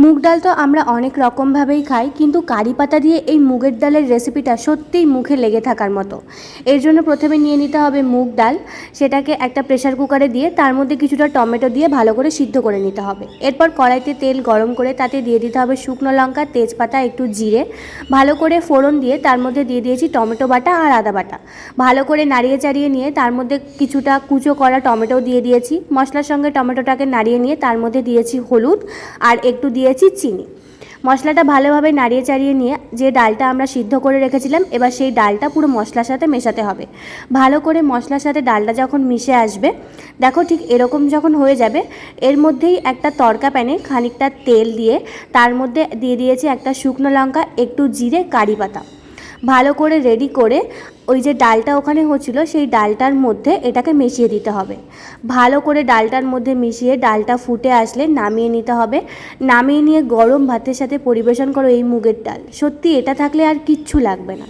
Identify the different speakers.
Speaker 1: মুগ ডাল তো আমরা অনেক রকমভাবেই খাই, কিন্তু কারি পাতা দিয়ে এই মুগের ডালের রেসিপিটা সত্যিই মুখে লেগে থাকার মতো। এর জন্য প্রথমে নিয়ে নিতে হবে মুগ ডাল। সেটাকে একটা প্রেসার কুকারে দিয়ে তার মধ্যে কিছুটা টমেটো দিয়ে ভালো করে সিদ্ধ করে নিতে হবে। এরপর কড়াইতে তেল গরম করে তাতে দিয়ে দিতে হবে শুকনো লঙ্কা, তেজপাতা, একটু জিরে। ভালো করে ফোড়ন দিয়ে তার মধ্যে দিয়ে দিয়েছি টমেটো বাটা আর আদা বাটা। ভালো করে নাড়িয়ে চাড়িয়ে নিয়ে তার মধ্যে কিছুটা কুচো করা টমেটো দিয়ে দিয়েছি। মশলার সঙ্গে টমেটোটাকে নাড়িয়ে নিয়ে তার মধ্যে দিয়েছি হলুদ আর একটু দিয়েছি চিনি। মশলাটা ভালোভাবে নাড়িয়ে চাড়িয়ে নিয়ে যে ডালটা আমরা সিদ্ধ করে রেখেছিলাম, এবার সেই ডালটা পুরো মশলার সাথে মেশাতে হবে। ভালো করে মশলার সাথে ডালটা যখন মিশে আসবে, দেখো ঠিক এরকম যখন হয়ে যাবে, এর মধ্যেই একটা তড়কা প্যানে খানিকটা তেল দিয়ে তার মধ্যে দিয়ে দিয়েছি একটা শুকনো লঙ্কা, একটু জিরে, কারি পাতা। ভালো করে রেডি করে ওই যে ডালটা ওখানে হচ্ছিল সেই ডালটার মধ্যে এটাকে মিশিয়ে দিতে হবে। ভালো করে ডালটার মধ্যে মিশিয়ে ডালটা ফুটে আসলে নামিয়ে নিতে হবে। নামিয়ে নিয়ে গরম ভাতের সাথে পরিবেশন করো এই মুগের ডাল। সত্যি এটা থাকলে আর কিচ্ছু লাগবে না।